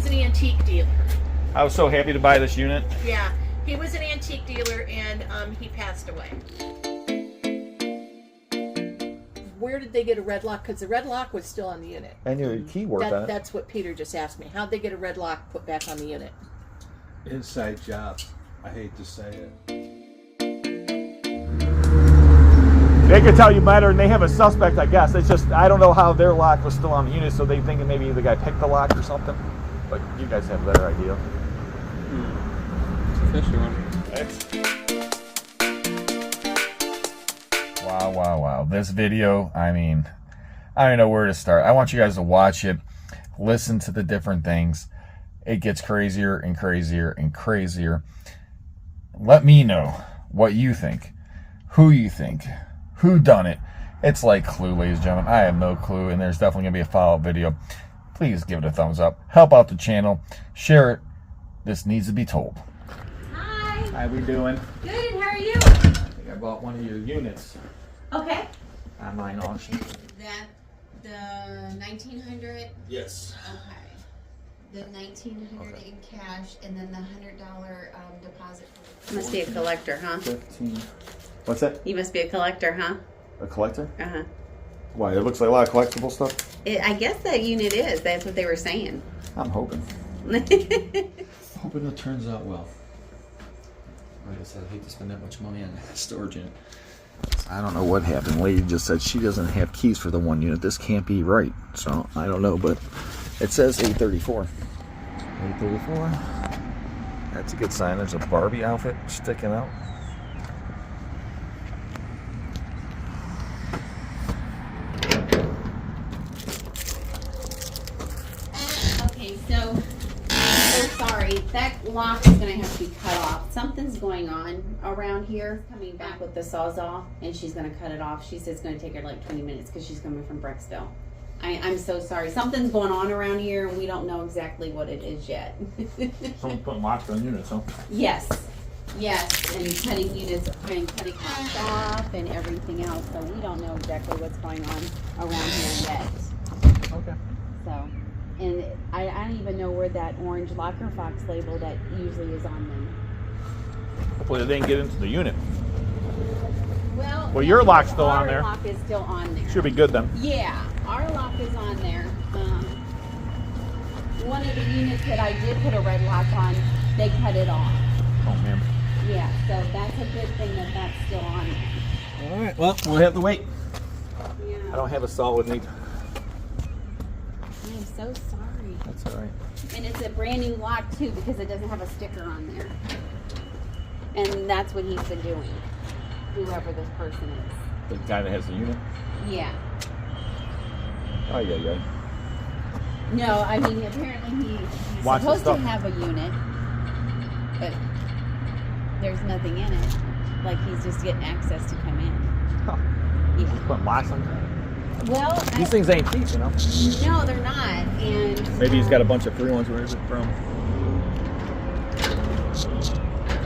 He's an antique dealer. I was so happy to buy this unit. Yeah, he was an antique dealer, and he passed away. Where did they get a red lock? Because the red lock was still on the unit. And your key worked on it. That's what Peter just asked me. How'd they get a red lock put back on the unit? Inside job. I hate to say it. They can tell you better, and they have a suspect, I guess. It's just, I don't know how their lock was still on the unit, so they thinking maybe the guy picked the lock or something. But you guys have a better idea. It's a fishy one. Wow, wow, wow. This video, I mean, I don't know where to start. I want you guys to watch it, listen to the different things. It gets crazier and crazier and crazier. Let me know what you think, who you think, who done it. It's like Clue, ladies and gentlemen. I have no clue, and there's definitely going to be a follow-up video. Please give it a thumbs up. Help out the channel. Share it. This needs to be told. Hi. How we doing? Good, how are you? I think I bought one of your units. Okay. Online auction. That the 1900. Yes. Okay. The 1900 in cash, and then the $100 deposit. You must be a collector, huh? 15. What's that? You must be a collector, huh? A collector? Uh-huh. Why? It looks like a lot of collectible stuff. I guess that unit is. That's what they were saying. I'm hoping. Hoping it turns out well. Like I said, I hate to spend that much money on a storage unit. I don't know what happened. Lady just said she doesn't have keys for the one unit. This can't be right. So I don't know, but it says 834. 834. That's a good sign. There's a Barbie outfit sticking out. Okay, so sorry. That lock is going to have to be cut off. Something's going on around here. Coming back with the Sawzall, and she's going to cut it off. She says it's going to take her like 20 minutes because she's coming from Brecksville. I'm so sorry. Something's going on around here, and we don't know exactly what it is yet. Someone putting locks on units, huh? Yes, and cutting units and cutting locks off and everything else. So we don't know exactly what's going on around here yet. Okay. So, and I don't even know where that orange locker fox label that usually is on them. Hopefully they didn't get into the unit. Well, your lock's still on there. Our lock is still on there. Should be good then. Yeah, our lock is on there. One of the units that I did put a red lock on, they cut it off. Oh man. Yeah, so that's a good thing that that's still on there. All right. Well, we'll have to wait. Yeah. I don't have a saw with me. I'm so sorry. That's all right. And it's a brand new lock too because it doesn't have a sticker on there. And that's what he's been doing. Whoever this person is. The guy that has the unit. Yeah. Oh yeah. No, I mean apparently he's Watch the supposed to stuff. have a unit, but there's nothing in it. Like he's just getting access to come in. Huh. Yeah. Just putting locks on. Well, These things ain't cheap, you know. no, they're not. And Maybe he's got a bunch of free ones. Where is it from?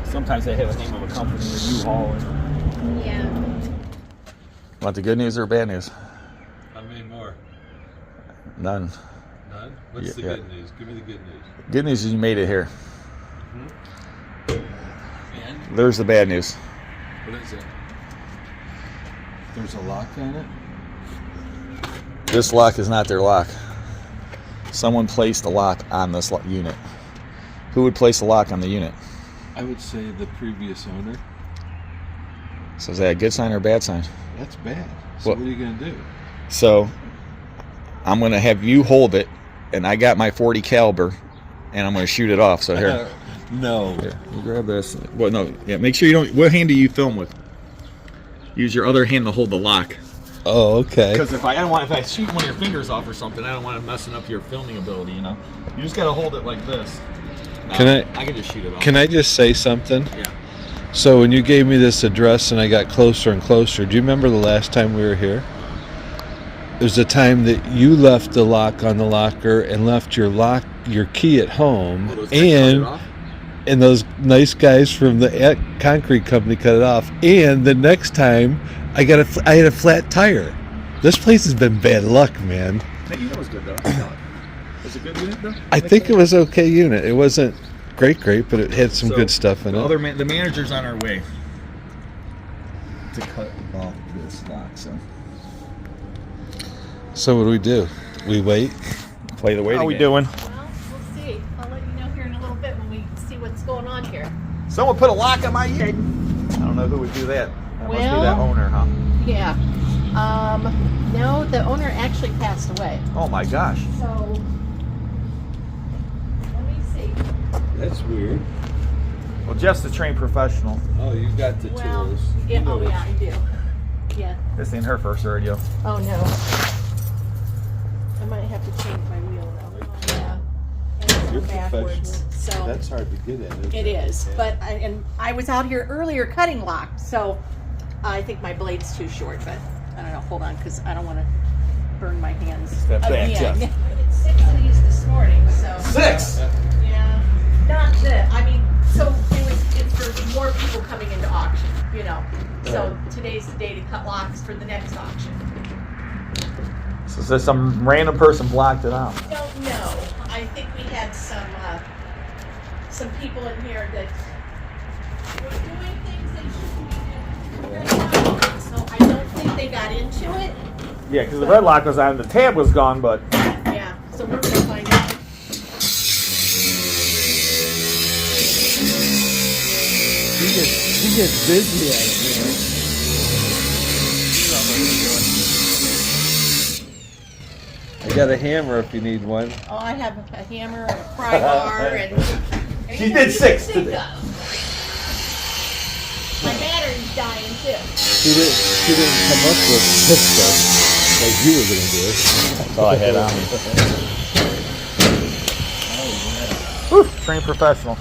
Sometimes they have the name of a company or U-Haul. yeah. Want the good news or bad news? How many more? None. None? What's the Yeah. good news? Give me the good news. Good news is you made it here. And? There's the bad news. What is it? There's a lock on it? This lock is not their lock. Someone placed a lock on this unit. Who would place a lock on the unit? I would say the previous owner. So is that a good sign or a bad sign? That's bad. So what are you going to do? So I'm going to have you hold it, and I got my .40 caliber, and I'm going to shoot it off. So here. No. Here, you grab this. Well, no. Yeah, make sure you don't. What hand do you film with? Use your other hand to hold the lock. Oh, okay. Because if I shoot one of your fingers off or something, I don't want it messing up your filming ability. You know, you just got to hold it like this. I can just shoot it off. Can I just say something? Yeah. So when you gave me this address and I got closer and closer, do you remember the last time we were here? It was the time that you left the lock on the locker and left your key at home, and those nice guys from the concrete company cut it off. And the next time, I had a flat tire. This place has been bad luck, man. Hey, you know it's good though. Was it a good unit though? I think it was okay unit. It wasn't great, but it had some good stuff in it. The manager's on our way to cut off this lock. So what do? We wait. Play the waiting. How we Well, doing? we'll see. I'll let you know here in a little bit when we see what's going on here. Someone put a lock on my unit. I don't know who would do that. That must be that owner, huh? Yeah. No, the owner actually passed away. Oh my gosh. So, let me see. That's weird. Well, Jeff's the trained professional. Oh, you got the tools. Yeah, oh yeah, I do. Yeah. This ain't her first radio. Oh no. I might have to change my wheel though. Yeah. And it's You're backwards. So That's hard to get at. it is. But I was out here earlier cutting locks, so I think my blade's too short, but I don't know. Hold on, because I don't want to burn my hands Step back, again. Jeff. I did 6 of these this morning, so 6. yeah. Not that. I mean, so it's for more people coming into auction, you know. So today's the day to cut locks for the next auction. So some random person blocked it out. Don't know. I think we had some people in here that were doing things they shouldn't be doing. So I don't think they got into it. Yeah, because the red lock was on, the tab was gone, but Yeah. So we're gonna find out. He gets busy at it, man. I got a hammer if you need one. Oh, I have a hammer and a pry bar and She did 6 think today. of. My battery's dying too. She didn't come up with this stuff like you were gonna do. That's all I had on me. Whew, trained professional.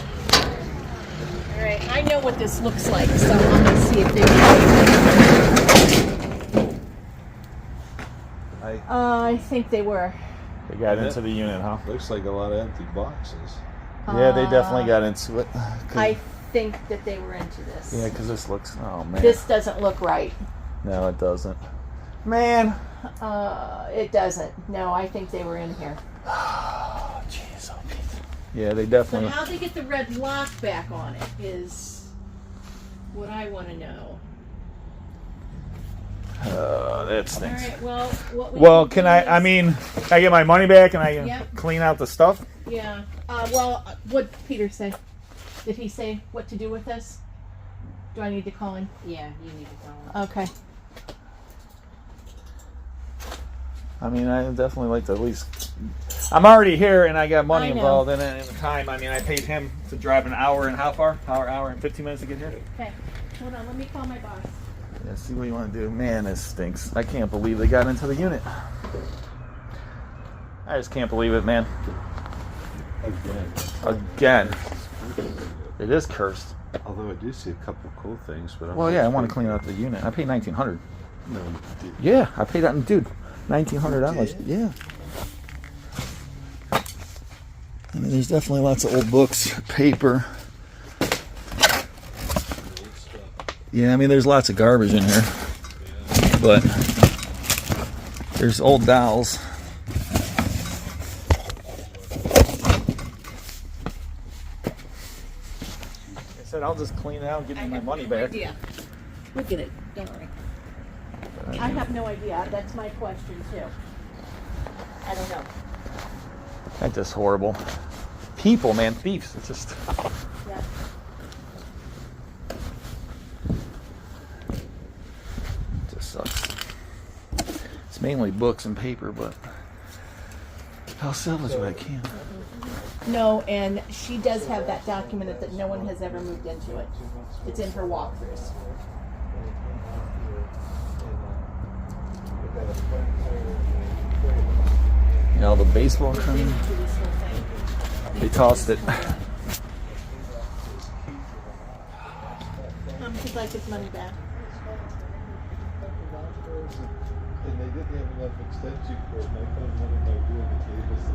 All right, I know what this looks like, so I'm gonna see if they. I think they were. They got into the unit, huh? Looks like a lot of empty boxes. Yeah, they definitely got into it. I think that they were into this. Yeah, because this looks. Oh man. This doesn't look right. No, it doesn't. Man. It doesn't. No, I think they were in here. Oh, jeez. Yeah, they But definitely. how they get the red lock back on it is what I want to know. That All stinks. right. Well, what we Well, do can I? is- I mean, can I get my money back and I can Yep. clean out the stuff? Yeah. Well, what did Peter say? Did he say what to do with this? Do I need to call him? Yeah, you need to go. Okay. I mean, I definitely like to at least. I'm already here and I got money I know. involved in it and time. I mean, I paid him to drive an hour and how far? Hour and 15 minutes to get here. Okay. Hold on. Let me call my boss. Yeah, see what you want to do. Man, this stinks. I can't believe they got into the unit. I just can't believe it, man. Again. It is cursed. Although I do see a couple cool things, but Well, yeah, I want to clean out the unit. I paid $1,900. No, Yeah, I paid that, dude. $1,900. Yeah. I mean, there's definitely lots of old books, paper. Yeah, I mean, there's lots of garbage in here, but there's old dolls. I said I'll just clean it out and give you my money back. Yeah. We'll get it. Don't worry. I have no idea. That's my question too. I don't know. That's just horrible. People, man, thieves. It's just. Yeah. Just sucks. It's mainly books and paper, but I'll salvage what I can. No, and she does have that documented that no one has ever moved into it. It's in her walkthroughs. You know, the baseball They've card, been through this whole thing. they tossed it. He'd like his money back. And they didn't have enough extension cord, and I found one of my doing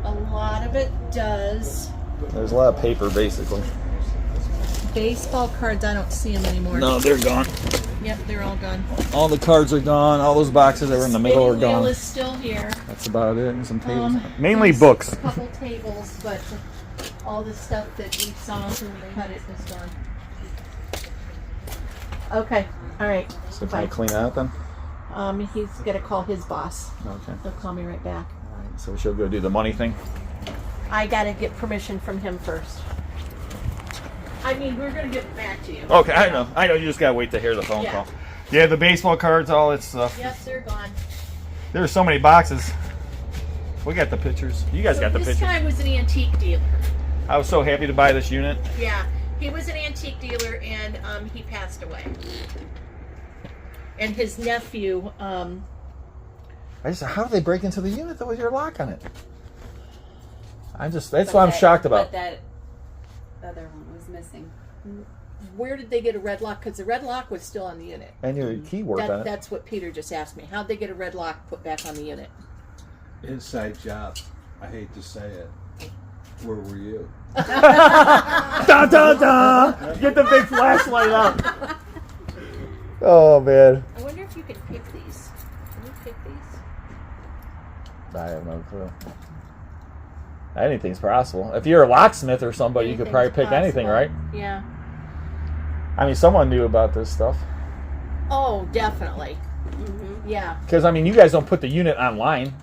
the A lot of it does. There's a lot of paper, basically. baseball cards, I don't see them anymore. No, they're gone. Yep, they're all gone. All the cards are gone. All those boxes that were in the middle are Spinning wheel gone. is still here. That's about it. And some tables. Mainly There's books. A couple tables, but all the stuff that we saw when we cut it is gone. Okay, all right. So can Bye. I clean it out then? He's gonna call his boss. Okay. He'll call me right back. All right, so she'll go do the money thing. I gotta get permission from him first. I mean, we're gonna get back to you. Okay, I know. I know. You just gotta wait to hear the phone Yeah. call. Yeah, the baseball cards, all that stuff. Yes, they're gone. There's so many boxes. We got the pictures. You guys So got the this pictures. guy was an antique dealer. I was so happy to buy this unit. Yeah, he was an antique dealer, and he passed away. And his nephew, I just how did they break into the unit with your lock on it? That's what I'm shocked about. But that other one was missing. where did they get a red lock? Because the red lock was still on the unit. And your key worked on it. That's what Peter just asked me. How'd they get a red lock put back on the unit? Inside job. I hate to say it. Where were you? Da, da, da. Get the big flashlight out. Oh man. I wonder if you can pick these. Can you pick these? I have no clue. Anything's possible. If you're a locksmith or somebody, you could probably pick anything, right? Yeah. I mean, someone knew about this stuff. Oh, definitely. Mm-hmm. Yeah. Because, I mean, you guys don't put the unit online.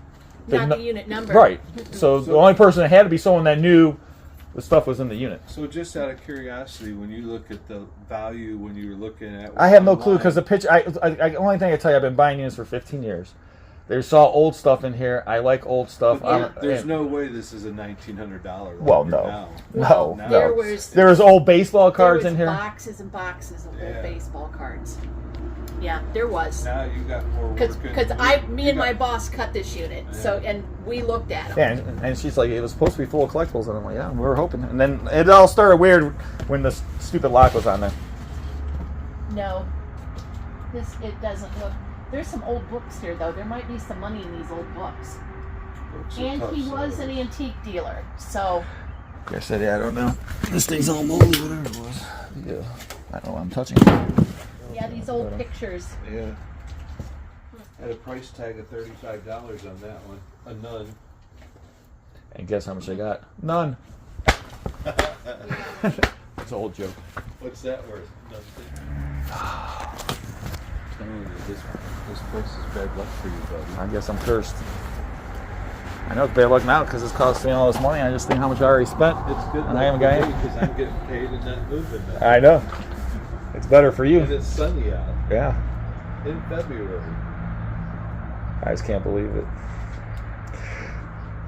Not the unit number. Right. So the only person that had to be someone that knew the stuff was in the unit. So just out of curiosity, when you look at the value, when you were looking at, I have no clue because the picture. Only thing I tell you, I've been buying units for 15 years. There's all old stuff in here. I like old stuff. There's no way this is a $1,900. Well, no. Now. Well, No. there was old baseball cards there was in here. boxes and boxes of old Yeah. baseball cards. Yeah, there was. Now you got more work. Because me and my boss cut this unit, so and we looked at them. Yeah, and she's like, it was supposed to be full of collectibles, and I'm like, yeah, we were hoping. And then it all started weird when the stupid lock was on there. No, it doesn't look. There's some old books here though. There might be some money in these old books. And he was an antique dealer, so. Like I said, yeah, I don't know. This thing's all moldy, whatever it was. Yeah, I don't know what I'm touching. Yeah, these old pictures. Yeah. Had a price tag of $35 on that one. A nun. And guess how much I got? None. It's an old joke. What's that worth? Nothing. Telling you, this place is bad luck for you, buddy. I guess I'm cursed. I know it's bad luck now because it's costing me all this money. I just think how much I already spent. It's good And I haven't got any. because I'm getting paid and not moving now. I know. It's better for you. And it's sunny out Yeah. in February. I just can't believe it.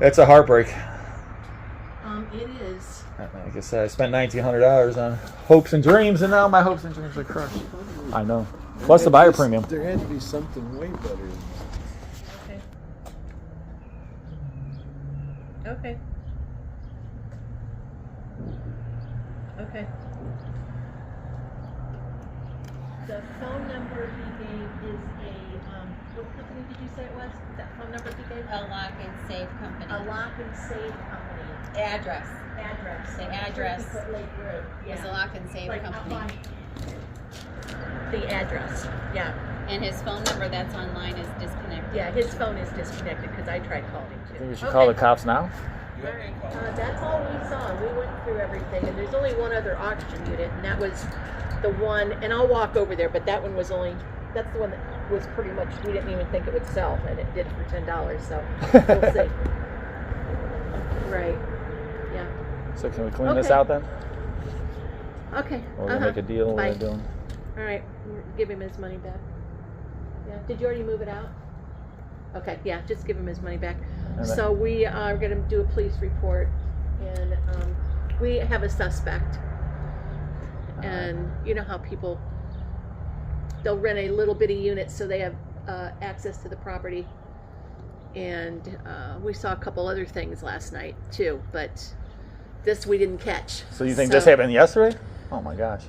It's a heartbreak. It is. Like I said, I spent $1,900 on hopes and dreams, and now my hopes and dreams are crushed. I know. Plus the buyer premium. There had to be something way better than Okay. Okay. Okay. The phone number he gave is what company did you say it was? That phone number he gave? A lock and safe company. A lock and safe company. Address. Address. The address Lake Road. is a lock and safe Like company. up on the address. Yeah. And his phone number that's online is disconnected. Yeah, his phone is disconnected because I tried calling him too. I think we should call the cops now. All right. That's all we saw. We went through everything, and there's only one other auction unit, and that was the one. And I'll walk over there, but that one was only. That's the one that was pretty much. We didn't even think it would sell, and it did for $10. So we'll see. Right. Yeah. So can we clean this Okay. out then? Okay. Or we'll make a deal. What Bye. we're doing. All right. Give him his money back. Yeah. Did you already move it out? Okay. Yeah. Just give him his money back. And then- So we are going to do a police report, and we have a suspect. And you know how people, they'll rent a little bitty unit so they have access to the property. And we saw a couple other things last night too, but this we didn't catch. So you think this happened yesterday? Oh my gosh.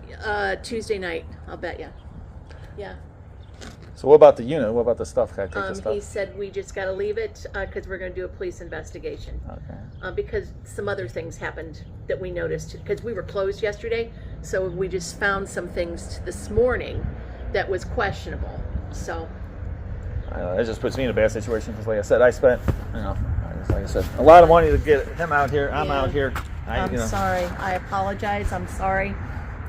Tuesday night, I'll bet you. Yeah. So what about the unit? What about the stuff? Can I take the He stuff? said we just got to leave it because we're going to do a police investigation. Okay. Because some other things happened that we noticed because we were closed yesterday, So we just found some things this morning that was questionable. So It just puts me in a bad situation because, like I said, I spent, like I said, a lot of money to get him out here. I'm Yeah. out here. I'm sorry. I apologize. I'm sorry.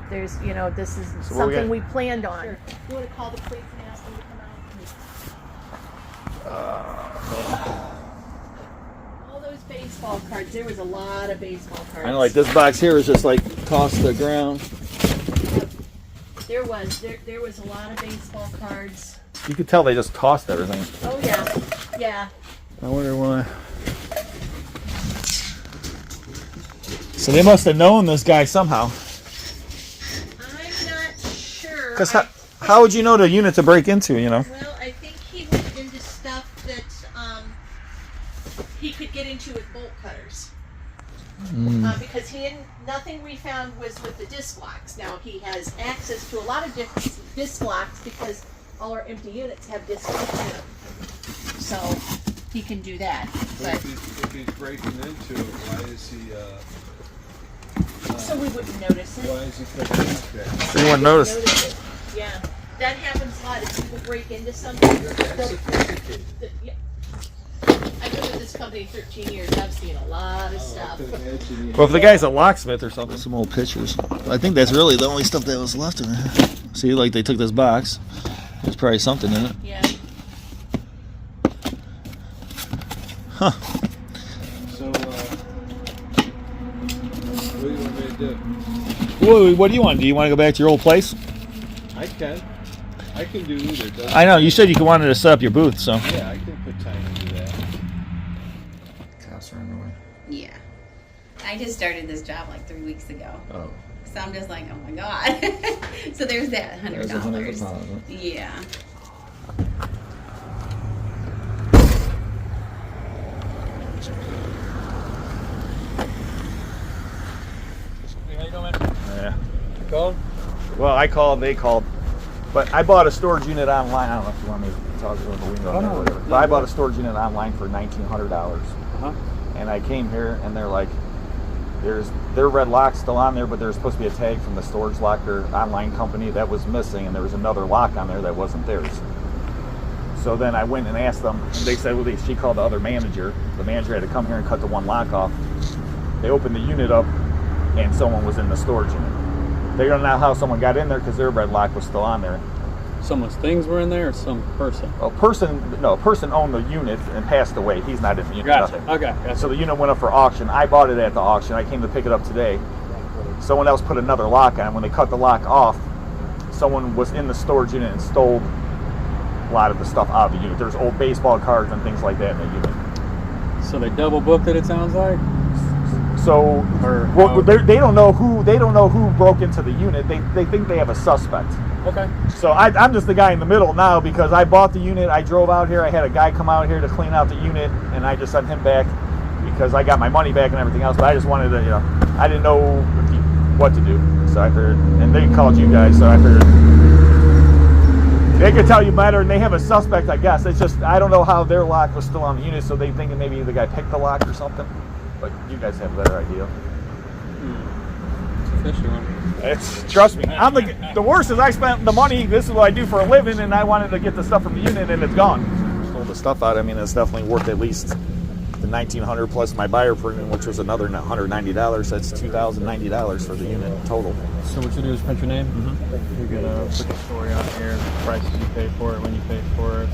There's, this is So what we something got? we planned on. Sure. You want to call the police and ask them to come out? All those baseball cards. There was a lot of baseball cards. I know, like this box here is just like tossed to the ground. There was a lot of baseball cards. You could tell they just tossed everything. Oh yeah, yeah. I wonder why. So they must have known this guy somehow. I'm not sure. Because how would you know the unit to break into, Well, I think he went into stuff that he could get into with bolt cutters. Because nothing we found was with the disc locks. Now he has access to a lot of different disc locks because all our empty units have disc locks in them. So he can do that. But if he's breaking into it, why is he? So we wouldn't notice it. Why is he cutting into that? So you wouldn't notice. It. Yeah, that happens a lot. If people break into something, yeah. I've been with this company 13 years. I've seen a lot of stuff. Well, if the guy's a locksmith or something, some old pictures. I think that's really the only stuff that was left in it. See, like they took this box. There's probably something in it. Yeah. Huh. So, what do you want me to do? What do you want? Do you want to go back to your old place? I can do either. doesn't I know, you said you wanted to set up your booth, so. Yeah, I can put time into that. Cops are in the way. Yeah. I just started this job like 3 weeks ago. Oh. So I'm just like, oh my God. So there's that $100. Yeah. Hey, how you doing, man? Yeah. You called? Well, I called, they called. But I bought a storage unit online. I don't know if you want me to talk over the window or whatever. But I bought a storage unit online for $1,900. Uh-huh. And I came here and they're like, their red lock's still on there, but there's supposed to be a tag from the storage locker online company that was missing, and there was another lock on there that wasn't theirs. So then I went and asked them, and they said, well, she called the other manager. The manager had to come here and cut the one lock off. They opened the unit up, and someone was in the storage unit. They don't know how someone got in there because their red lock was still on there. Someone's things were in there, or some person? A person owned the unit and passed away. He's not in the unit. Gotcha. Nothing. Okay. Gotcha. So the unit went up for auction. I bought it at the auction. I came to pick it up today. Someone else put another lock on. When they cut the lock off, someone was in the storage unit and stole a lot of the stuff out of the unit. There's old baseball cards and things like that in the unit. So they double booked it. It sounds like. So they don't know who broke into the unit. They think they have a suspect. Okay. So I'm just the guy in the middle now because I bought the unit. I drove out here. I had a guy come out here to clean out the unit, and I just sent him back because I got my money back and everything else. But I just wanted to, I didn't know what to do. So I figured, and they called you guys. So I figured they could tell you better, and they have a suspect, I guess. It's just I don't know how their lock was still on the unit, so they thinking maybe the guy picked the lock or something. But you guys have a better idea. It's a fishy one. Trust me. I'm the worst is I spent the money. This is what I do for a living, and I wanted to get the stuff from the unit, and it's gone. Pulled the stuff out. I mean, it's definitely worth at least the $1,900 plus my buyer premium, which was another $190. That's $2,090 for the unit total. So what you do is print your name. You're gonna put the story on here, the prices you paid for it, when you paid for it,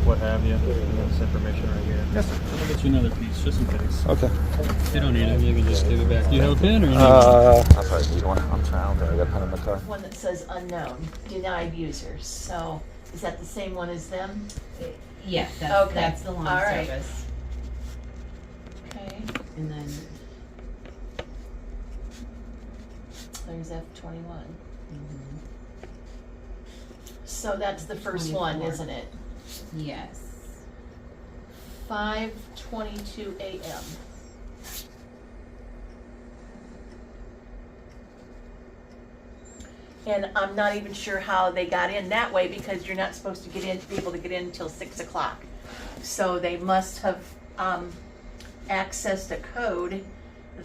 what have you, and then this information right here. Yes, sir. I'll get you another piece just in case. Okay. If you don't need it, you can just give it back. Do you have a pen or you need I'll probably need one. I'm trying. I got a pen in the car. One that says unknown, denied users. So is that the same one as them? Yes, Okay. that's the lawn All right. service. Okay. And then There's F21. So that's the first one, 24. isn't it? yes. 5:22 a.m. And I'm not even sure how they got in that way because you're not supposed to be able to get in until 6 o'clock. So they must have accessed a code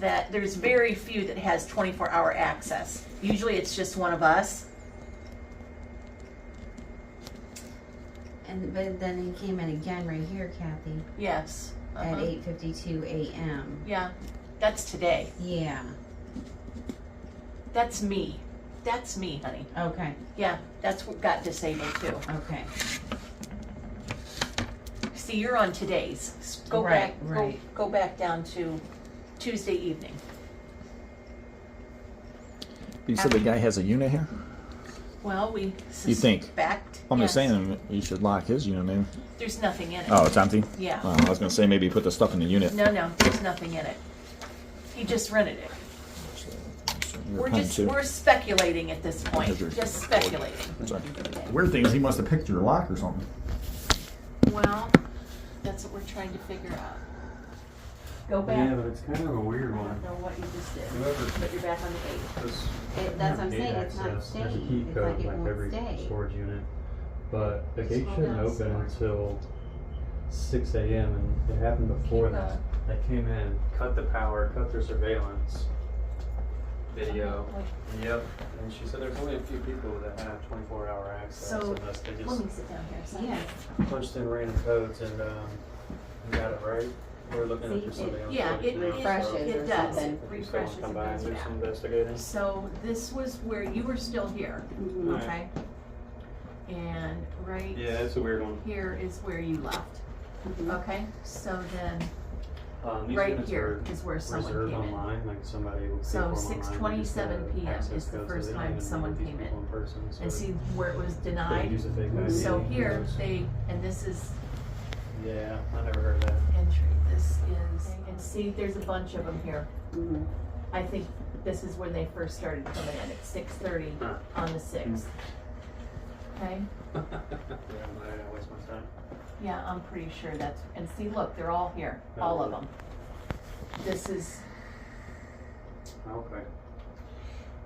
that there's very few that has 24-hour access. Usually it's just one of us. But then he came in again right here, Kathy, Yes. at 8:52 a.m. Yeah, that's today. Yeah. That's me. That's me, honey. Okay. Yeah, that's what got disabled too. Okay. See, you're on today's. Go Right, back. right. Go back down to Tuesday evening. You said the guy has a unit here? Well, we You think? suspect. I'm yes, just saying you should lock his unit, maybe. There's nothing in it. Oh, it's empty? Yeah. Oh, I was going to say maybe put the stuff in the unit. No, there's nothing in it. He just rented it. We're speculating at this point. Because you're- Just speculating. Sorry. Weird thing is he must have picked your lock or something. Well, that's what we're trying to figure out. Go back. Yeah, but it's kind of a weird I one. don't know what you just did. Whoever- But you're back on the 8th. This- That's what I'm gate saying, it's not access, there's a staying. key It's code like it like won't every stay. storage unit, but the gate Slow shouldn't down, open slow. until 6 a.m. and it happened before Keep that. I came in, cut the power, cut their surveillance video. Yep, and she said there's only a few people that have 24-hour access, So, unless they Let just me sit down here. So Yeah. punched in random codes and got it right. We're looking at See, the surveillance. yeah, footage it now, refreshes so It or does. something. It if you still refreshes wanna come and by and comes do back. some investigating. So this was where you were still here, Mhm. okay? And right Yeah, it's a weird one. here is where you left, Mhm. okay? So then, These right units here are is where someone reserved came in. online, like somebody will pay So for them online, 6:27 they just p.m. access is the codes, so first they don't time even meet someone these came people in. person, so And see where it was they denied? use a fake ID. So here, codes. and this is Yeah, I never heard that. entry, this is, and see, there's a bunch of them here. Mhm. I think this is when they first started coming in at 6:30 Huh. on the 6th. Okay, Yeah, I'm not gonna waste my time. yeah, I'm pretty sure that's, and see, look, they're all here, all of them. This is, Okay.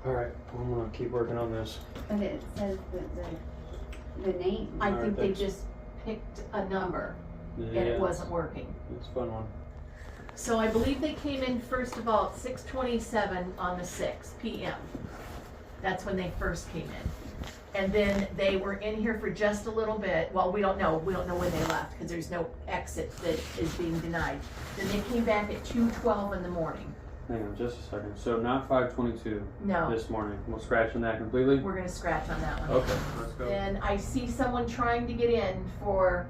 Alright, I'm gonna keep working on this. But it says the name. I Alright, think they thanks. just picked a number Yeah, and it wasn't working. It's a fun one. So I believe they came in first of all at 6:27 on the 6th p.m. That's when they first came in. And then they were in here for just a little bit. Well, we don't know when they left because there's no exit that is being denied. Then they came back at 2:12 in the morning. Hang on just a second. So not 5:22 No, this morning. We'll scratch that completely? we're gonna scratch on that one. Okay, let's go. Then I see someone trying to get in for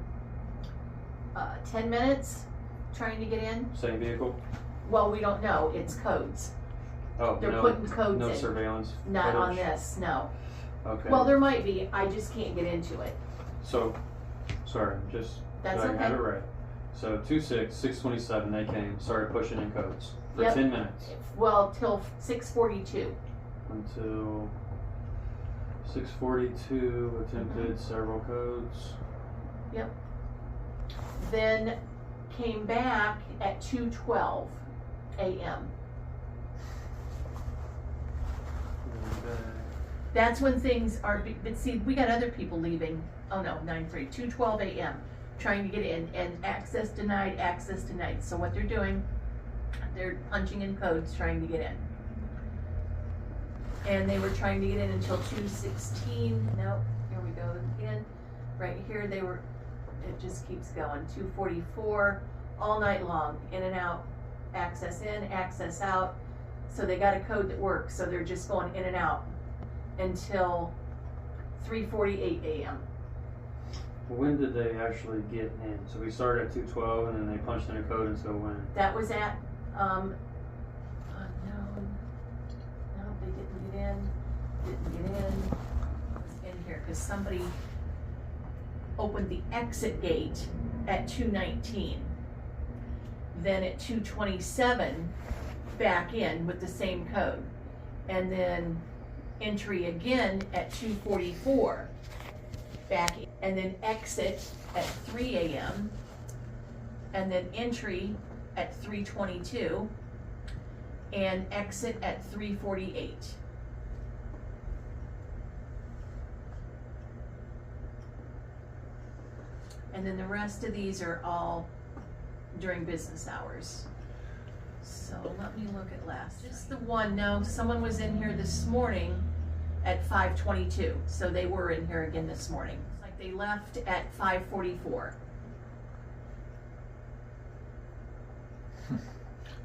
10 minutes, trying to get in. Same vehicle? Well, we don't know, it's codes. Oh, They're no, putting codes no in. surveillance Not on footage? this, no. Okay. Well, there might be, I just can't get into it. So, sorry, just so That's I can have it okay. right. So 6:27 they came, started pushing in codes for Yep. 10 minutes Well, till 6:42. until 6:42. Attempted several codes. Then came back at 2:12 a.m. And, That's when things are, but see, we got other people leaving, oh no, 2:12 a.m. trying to get in and access denied. So what they're doing, they're punching in codes trying to get in. And they were trying to get in until 2:16, nope, here we go again. Right here, they were, it just keeps going, 2:44, all night long, in and out, access in, access out. So they got a code that works, so they're just going in and out until 3:48 a.m. when did they actually get in? So we started at 2:12 and then they punched in a code until when? That was at, no, they didn't get in, it's in here, cause somebody opened the exit gate at 2:19. Then at 2:27, back in with the same code. And then entry again at 2:44, back in, and then exit at 3 a.m. and then entry at 3:22 and exit at 3:48. And then the rest of these are all during business hours. So let me look at last. This is the one. No, someone was in here this morning at 5:22. So they were in here again this morning. It's like they left at 5:44.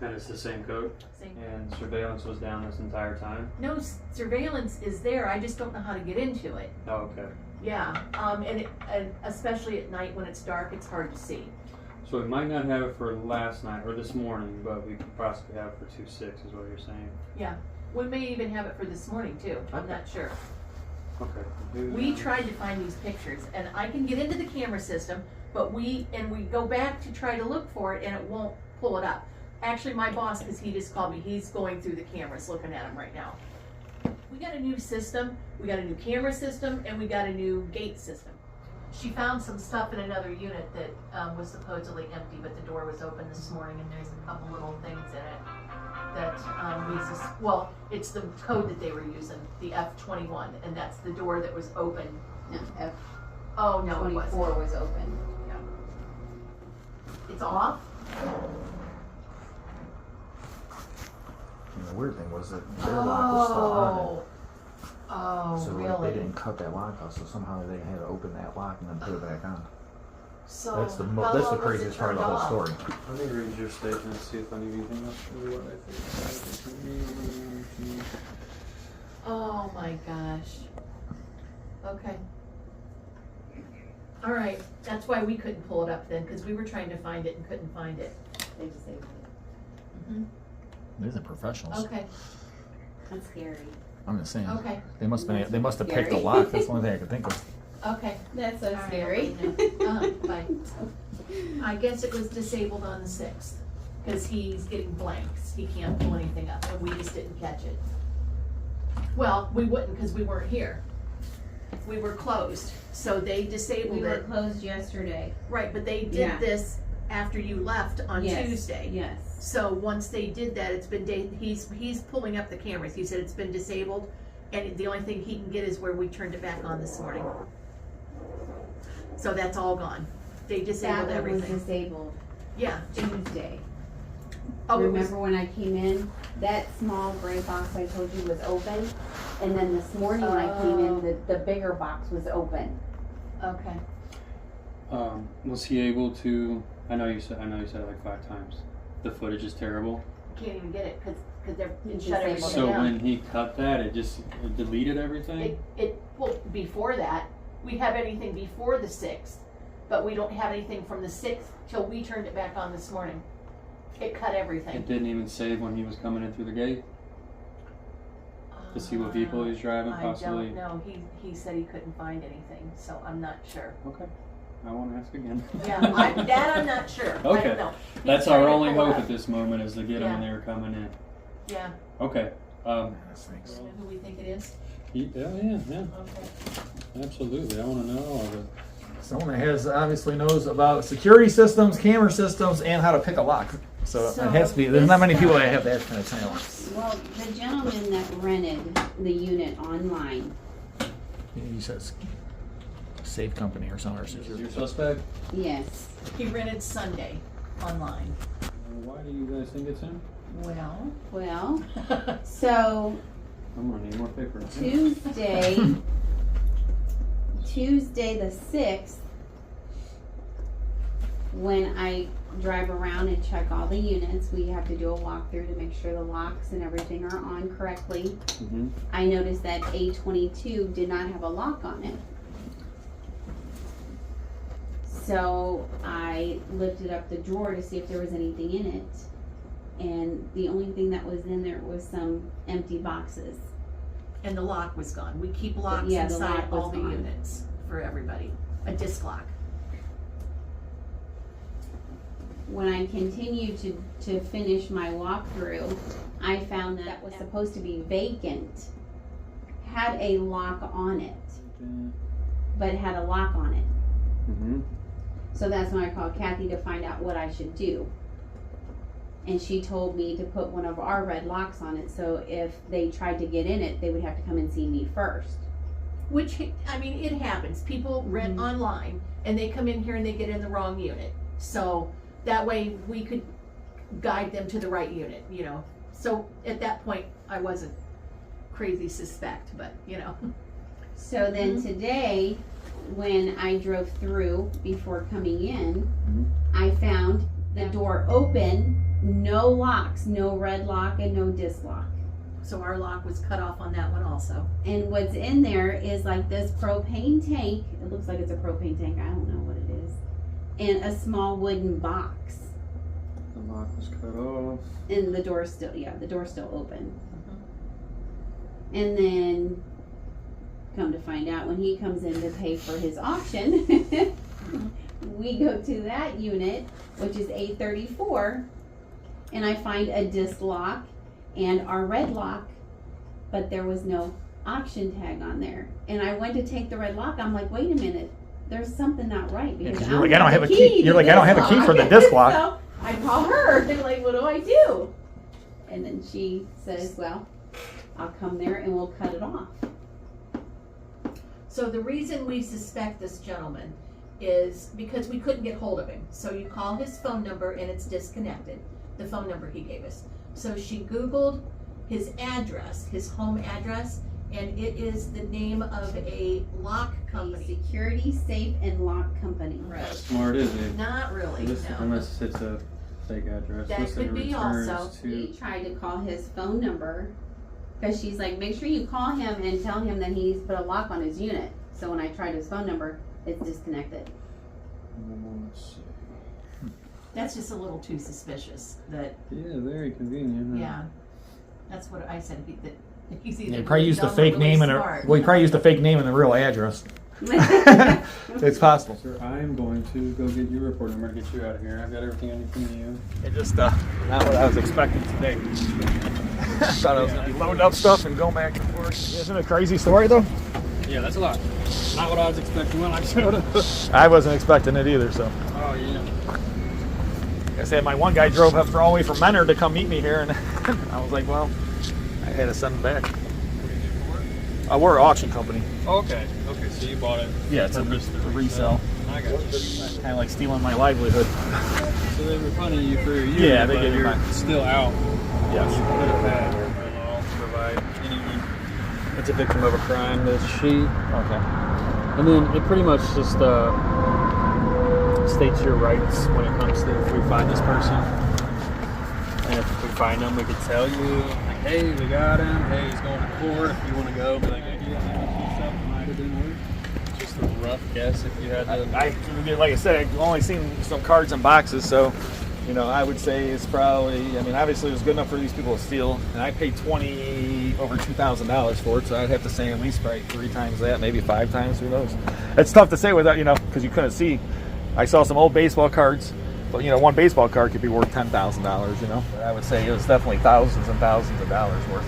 And it's the same code? Same. And surveillance was down this entire time? No, surveillance is there. I just don't know how to get into it. Oh, okay. Yeah, and especially at night when it's dark, it's hard to see. So we might not have it for last night or this morning, but we could possibly have it for 2/6 is what you're saying. Yeah, we may even have it for this morning too. I'm not sure. Okay. We tried to find these pictures, and I can get into the camera system, but we go back to try to look for it, and it won't pull it up. Actually, my boss, because he just called me, he's going through the cameras, looking at them right now. We got a new system, we got a new camera system, and we got a new gate system. She found some stuff in another unit that was supposedly empty, but the door was open this morning, and there's a couple little things in it that well, it's the code that they were using, the F21, and that's the door that was open. No, Oh, no, it F24 wasn't. was open. Yeah. It's off? And the weird thing was that their lock was still on it. Oh, So really? they didn't cut that lock off, so somehow they had to open that lock and then put it back on. So That's the how that's the long was it craziest part of the turned whole off? story. Let me read your statement and see if I need anything else from you. What I think. Oh my gosh. Okay. All right, that's why we couldn't pull it up then, because we were trying to find it and couldn't find it. They disabled it. Mhm. These are professionals. Okay, That's scary. I'm just saying. okay, They must have picked a Scary. lock. That's the only thing I could think of. okay. That's so All right, scary. Bye. I guess it was disabled on the 6th, because he's getting blanks. He can't pull anything up, and we just didn't catch it. Well, we wouldn't, because we weren't here. We were closed, so they disabled We were it. closed yesterday. Right, but they did Yeah. this after you left on Yes, Tuesday. Yes. So once they did that, it's been he's pulling up the cameras. He said it's been disabled, and the only thing he can get is where we turned it back on this morning. So that's all gone. They disabled That one was everything. disabled Yeah. Tuesday. Oh, it was, Remember when I came in, that small gray box I told you was open? And then this morning when I came in, the bigger box was open. okay. Was he able to? I know you said it like 5 times. The footage is terrible. Can't even get it because they're It shut everything disabled So down. when he cut that, it deleted everything. Well, before that, we have anything before the 6th, but we don't have anything from the 6th till we turned it back on this morning. It cut everything. It didn't even save when he was coming in through the gate to see what vehicle he was driving, possibly. I don't know. He said he couldn't find anything, so I'm not sure. Okay, I won't ask again. Yeah, I'm not sure. I Okay. don't know. He's That's trying our to only pull it hope up. at this moment is to get them when Yeah. they were coming in. Yeah. Okay. That stinks. You know who we think it is? Yeah, Okay. absolutely. I want to know all of it. Someone that obviously knows about security systems, camera systems, and how to pick a lock. So it has to be. There's not many people that have that kind of talent. Well, the gentleman that rented the unit online, He says safe company or something. This is your suspect? yes. He rented Sunday online. Why do you guys think it's him? Well. So I'm gonna need more paper. Tuesday the 6th, when I drive around and check all the units, we have to do a walkthrough to make sure the locks and everything are on correctly. Mm-hmm. I noticed that A22 did not have a lock on it. So I lifted up the drawer to see if there was anything in it. And the only thing that was in there was some empty boxes. And the lock was gone. We keep locks Yeah, the inside lock was all the gone. units for everybody. A disc lock. When I continued to finish my walkthrough, I found that was supposed to be vacant, had a lock on it, but had a lock on it. Mm-hmm. So that's when I called Kathy to find out what I should do. And she told me to put one of our red locks on it, so if they tried to get in it, they would have to come and see me first. Which, I mean, it happens. People rent online and they come in here and they get in the wrong unit. So that way we guide them to the right unit, you know. So at that point, I wasn't crazy suspect, but you know. So then today, when I drove through before coming in, I found the door open, no locks, no red lock and no disc lock. So our lock was cut off on that one also. And what's in there is like this propane tank. It looks like it's a propane tank. I don't know what it is. And a small wooden box. The lock was cut off. And the door's still, the door's still open. And then, come to find out, when he comes in to pay for his auction, we go to that unit, which is A34, and I find a disc lock and our red lock, but there was no auction tag on there. And I went to take the red lock. I'm like, wait a minute, there's something not right, because you're like, I don't have a key. You're like, I don't have a key for the disc lock. So I call her. They're like, what do I do? And then she says, well, I'll come there and we'll cut it off. So the reason we suspect this gentleman is because we couldn't get hold of him. So you call his phone number and it's disconnected, the phone number he gave us. So she Googled his address, his home address, and it is the name of a lock A company. security safe and lock company. Right. Smart, isn't it? Not really, no. Unless it's a fake address. That Listed could be returns also. He to tried to call his phone number because she's like, make sure you call him and tell him that he needs to put a lock on his unit. So when I tried his phone number, it's disconnected. let's see. That's just a little too suspicious. That Yeah, very convenient. yeah, that's what I said. That he's either They probably used a dumb or fake really name and smart. he probably used a fake name and the real address. It's possible. Sir, I am going to go get your report. I'm going to get you out of here. I've got everything I need from you. It just not what I was expecting today. I thought I was gonna be loading up stuff and going back and forth. Isn't it a crazy story though? Yeah, that's a lot. Not what I was expecting when I showed up. I wasn't expecting it either. So Oh, yeah. like I said, my one guy drove up all the way from Menor to come meet me here, and I was like, well, I had to send him back. We're an auction company. Okay. Okay, so you bought it. Yeah, it's a resale. I got you. Kind of like stealing my livelihood. So they were funding you for your unit, Yeah, they but gave me you're mine. still out. Yes. You could have had by law to provide anyone that's a victim of a crime this sheet. Okay. And then it pretty much just states your rights when it comes to if we find this person. And if we find them, we could tell you, like, hey, we got him. Hey, he's going to court. If you want to go, be like, hey, yeah, stuff might have been worth. Just a rough guess if you had to. Like I said, I've only seen some cards and boxes, so you know, I would say it's probably. I mean, obviously, it was good enough for these people to steal, and I paid over $2,000 for it, so I'd have to say at least probably 3 times that, maybe 5 times. Who knows? It's tough to say without, you know, because you couldn't see. I saw some old baseball cards, but you know, one baseball card could be worth $10,000. You know, but I would say it was definitely thousands and thousands of dollars worth.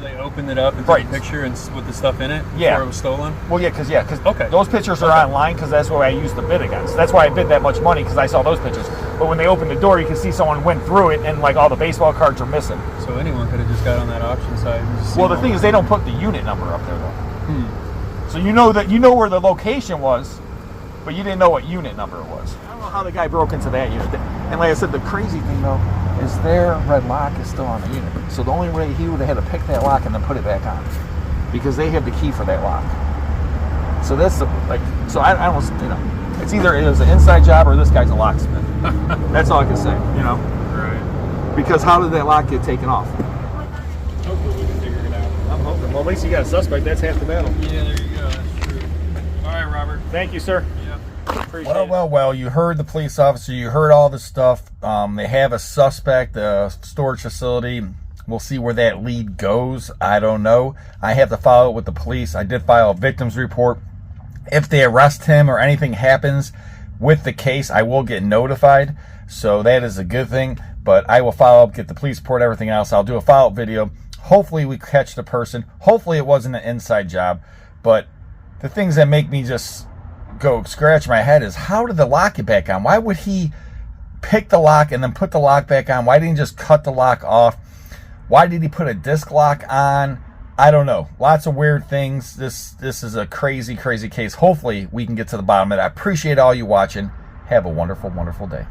They opened it up and Right. took a picture and with the stuff in it Yeah. before it was stolen. Well, yeah, because Okay. those pictures are online because that's what I used to bid against. That's why I bid that much money because I saw those pictures. But when they opened the door, you can see someone went through it and like all the baseball cards are missing. So anyone could have just got on that auction site. And just Well, seen the all thing that. is they don't put the unit number up there though. So you know where the location was, but you didn't know what unit number it was. I don't know how the guy broke into that unit. And like I said, the crazy thing though is their red lock is still on the unit. So the only way he would have had to pick that lock and then put it back on, because they have the key for that lock. So that's I don't, you know, it's either it was an inside job or this guy's a locksmith. That's all I can say, you know. Right. Because how did that lock get taken off? Hopefully we can figure it out. I'm hoping. Well, at least you got a suspect. That's half the battle. Yeah, there you go. That's true. All right, Robert. Thank you, sir. Yep. Appreciate it. Well, you heard the police officer, you heard all this stuff. They have a suspect, a storage facility. We'll see where that lead goes. I don't know. I have to follow it with the police. I did file a victim's report. If they arrest him or anything happens with the case, I will get notified. So that is a good thing. But I will follow up, get the police report, everything else. I'll do a follow-up video. Hopefully we catch the person. Hopefully it wasn't an inside job. But the things that make me just go scratch my head is how did the lock get back on? Why would he pick the lock and then put the lock back on? Why didn't he just cut the lock off? Why did he put a disc lock on? I don't know. Lots of weird things. This is a crazy, crazy case. Hopefully we can get to the bottom of it. I appreciate all you watching. Have a wonderful, wonderful day.